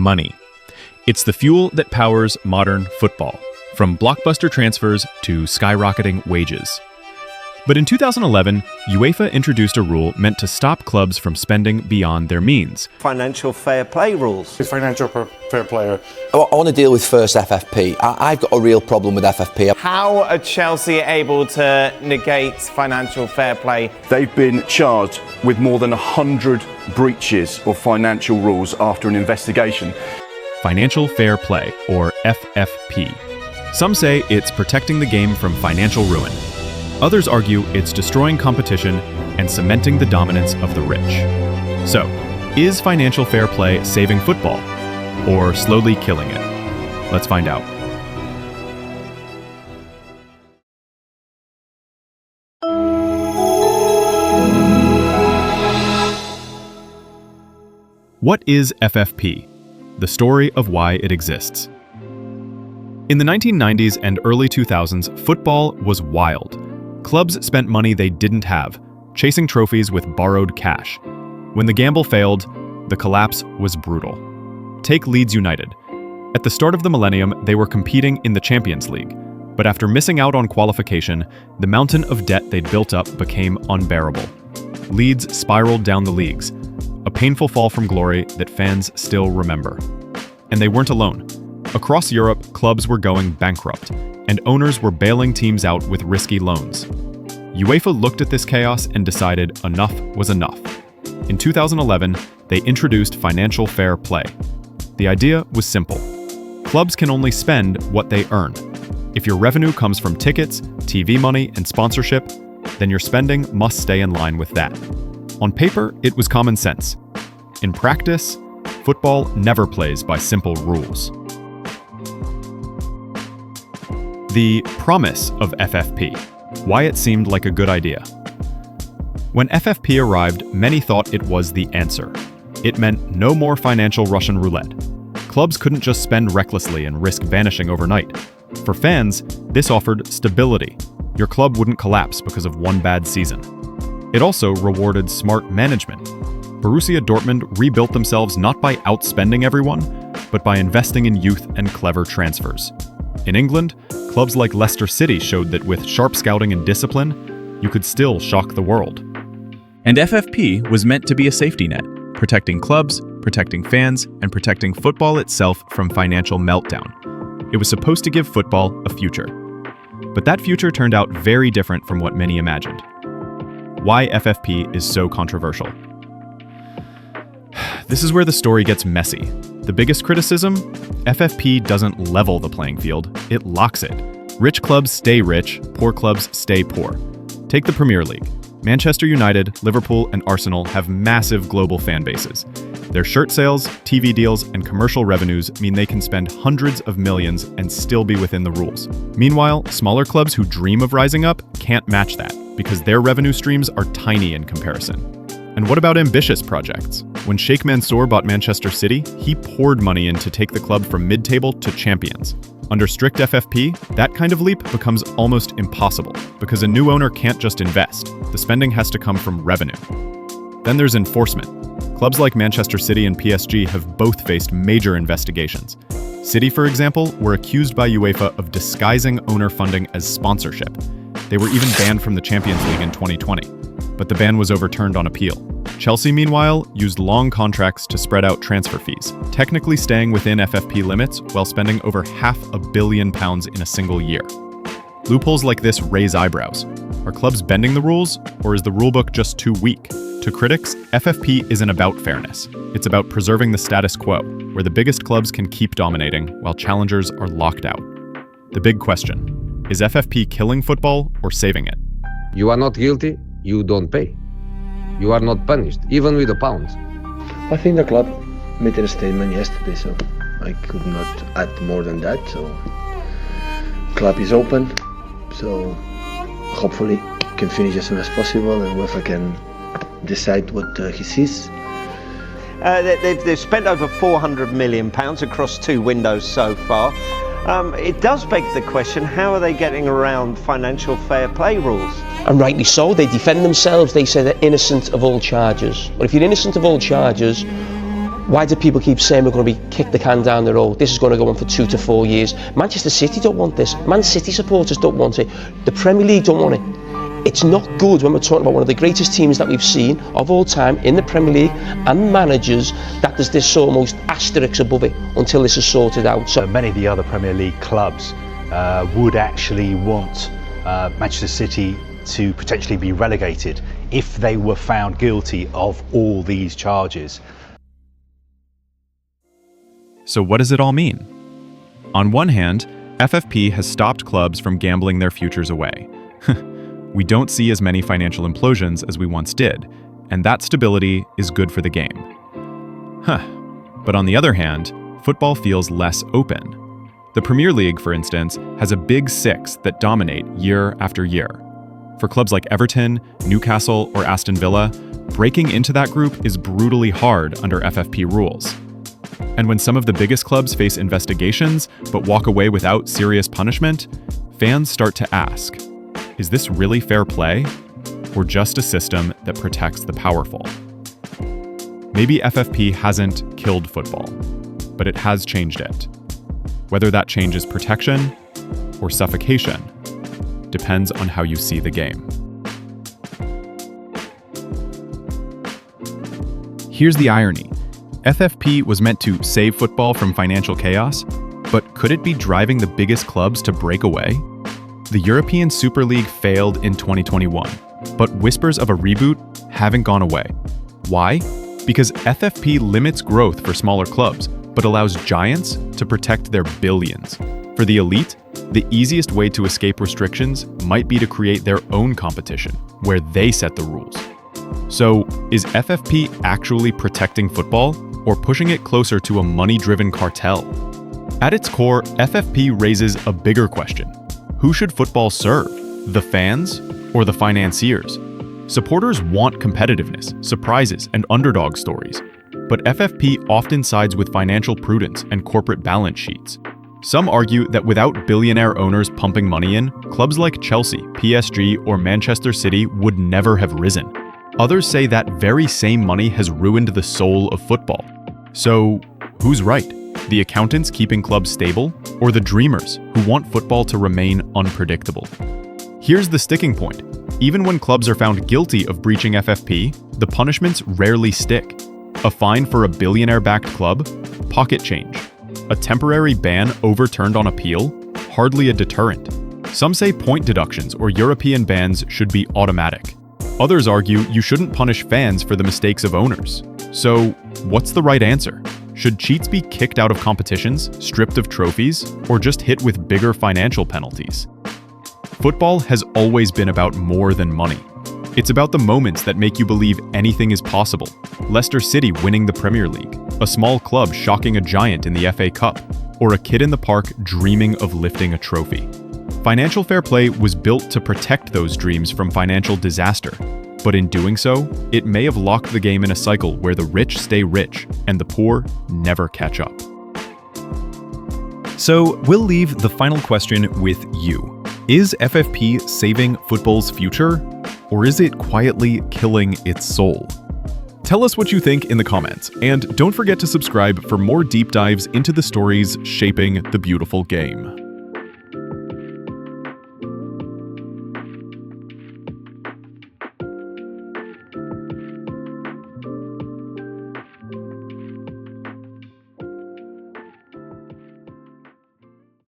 money. It's the fuel that powers modern football, from blockbuster transfers to skyrocketing wages. But in 2011, UEFA introduced a rule meant to stop clubs from spending beyond their means. Financial fair play rules. Financial fair play. I want to deal with first FFP. I've got a real problem with FFP. How are Chelsea able to negate financial fair play? They've been charged with more than 100 breaches of financial rules after an investigation. Financial Fair Play, or FFP. Some say it's protecting the game from financial ruin. Others argue it's destroying competition and cementing the dominance of the rich. So, is financial fair play saving football, or slowly killing it? Let's find out. What is FFP? The story of why it exists. In the 1990s and early 2000s, football was wild. Clubs spent money they didn't have, chasing trophies with borrowed cash. When the gamble failed, the collapse was brutal. Take Leeds United. At the start of the millennium, they were competing in the Champions League. But after missing out on qualification, the mountain of debt they'd built up became unbearable. Leeds spiraled down the leagues, a painful fall from glory that fans still remember. And they weren't alone. Across Europe, clubs were going bankrupt, and owners were bailing teams out with risky loans. UEFA looked at this chaos and decided enough was enough. In 2011, they introduced financial fair play. The idea was simple. Clubs can only spend what they earn. If your revenue comes from tickets, TV money, and sponsorship, then your spending must stay in line with that. On paper, it was common sense. In practice, football never plays by simple rules. The promise of FFP, why it seemed like a good idea. When FFP arrived, many thought it was the answer. It meant no more financial Russian roulette. Clubs couldn't just spend recklessly and risk vanishing overnight. For fans, this offered stability. Your club wouldn't collapse because of one bad season. It also rewarded smart management. Borussia Dortmund rebuilt themselves not by outspending everyone, but by investing in youth and clever transfers. In England, clubs like Leicester City showed that with sharp scouting and discipline, you could still shock the world. And FFP was meant to be a safety net, protecting clubs, protecting fans, and protecting football itself from financial meltdown. It was supposed to give football a future. But that future turned out very different from what many imagined. Why FFP is so controversial. This is where the story gets messy. The biggest criticism? FFP doesn't level the playing field, it locks it. Rich clubs stay rich, poor clubs stay poor. Take the Premier League. Manchester United, Liverpool, and Arsenal have massive global fan bases. Their shirt sales, TV deals, and commercial revenues mean they can spend hundreds of millions and still be within the rules. Meanwhile, smaller clubs who dream of rising up can't match that, because their revenue streams are tiny in comparison. And what about ambitious projects? When Sheikh Mansour bought Manchester City, he poured money in to take the club from mid-table to champions. Under strict FFP, that kind of leap becomes almost impossible, because a new owner can't just invest. The spending has to come from revenue. Then there's enforcement. Clubs like Manchester City and PSG have both faced major investigations. City, for example, were accused by UEFA of disguising owner funding as sponsorship. They were even banned from the Champions League in 2020, but the ban was overturned on appeal. Chelsea, meanwhile, used long contracts to spread out transfer fees, technically staying within FFP limits while spending over £500 million in a single year. Loopholes like this raise eyebrows. Are clubs bending the rules, or is the rulebook just too weak? To critics, FFP isn't about fairness. It's about preserving the status quo, where the biggest clubs can keep dominating while challengers are locked out. The big question, is FFP killing football or saving it? You are not guilty, you don't pay. You are not punished, even with a pound. I think the club made a statement yesterday, so I could not add more than that. So, club is open, so hopefully can finish as soon as possible, and UEFA can decide what he sees. They've spent over £400 million across 2 windows so far. It does beg the question, how are they getting around financial fair play rules? And rightly so, they defend themselves, they say they're innocent of all charges. But if you're innocent of all charges, Why do people keep saying we're going to be kick the can down the road? This is going to go on for 2 to 4 years. Manchester City don't want this. Man City supporters don't want it. The Premier League don't want it. It's not good when we're talking about one of the greatest teams that we've seen of all time in the Premier League and managers, that there's this almost asterisk above it until this is sorted out. So many of the other Premier League clubs would actually want Manchester City to potentially be relegated if they were found guilty of all these charges. So what does it all mean? On one hand, FFP has stopped clubs from gambling their futures away. We don't see as many financial implosions as we once did, and that stability is good for the game. But on the other hand, football feels less open. The Premier League, for instance, has a big six that dominate year after year. For clubs like Everton, Newcastle, or Aston Villa, breaking into that group is brutally hard under FFP rules. And when some of the biggest clubs face investigations but walk away without serious punishment, fans start to ask, is this really fair play, or just a system that protects the powerful? Maybe FFP hasn't killed football, but it has changed it. Whether that change is protection or suffocation depends on how you see the game. Here's the irony. FFP was meant to save football from financial chaos, but could it be driving the biggest clubs to break away? The European Super League failed in 2021, but whispers of a reboot haven't gone away. Why? Because FFP limits growth for smaller clubs, but allows giants to protect their billions. For the elite, the easiest way to escape restrictions might be to create their own competition, where they set the rules. So, is FFP actually protecting football, or pushing it closer to a money-driven cartel? At its core, FFP raises a bigger question. Who should football serve? The fans or the financiers? Supporters want competitiveness, surprises, and underdog stories, but FFP often sides with financial prudence and corporate balance sheets. Some argue that without billionaire owners pumping money in, clubs like Chelsea, PSG, or Manchester City would never have risen. Others say that very same money has ruined the soul of football. So, who's right? The accountants keeping clubs stable, or the dreamers who want football to remain unpredictable? Here's the sticking point. Even when clubs are found guilty of breaching FFP, the punishments rarely stick. A fine for a billionaire-backed club? Pocket change. A temporary ban overturned on appeal? Hardly a deterrent. Some say point deductions or European bans should be automatic. Others argue you shouldn't punish fans for the mistakes of owners. So, what's the right answer? Should cheats be kicked out of competitions, stripped of trophies, or just hit with bigger financial penalties? Football has always been about more than money. It's about the moments that make you believe anything is possible. Leicester City winning the Premier League, a small club shocking a giant in the FA Cup, or a kid in the park dreaming of lifting a trophy. Financial fair play was built to protect those dreams from financial disaster. But in doing so, it may have locked the game in a cycle where the rich stay rich and the poor never catch up. So we'll leave the final question with you. Is FFP saving football's future, or is it quietly killing its soul? Tell us what you think in the comments, and don't forget to subscribe for more deep dives into the stories shaping the beautiful game.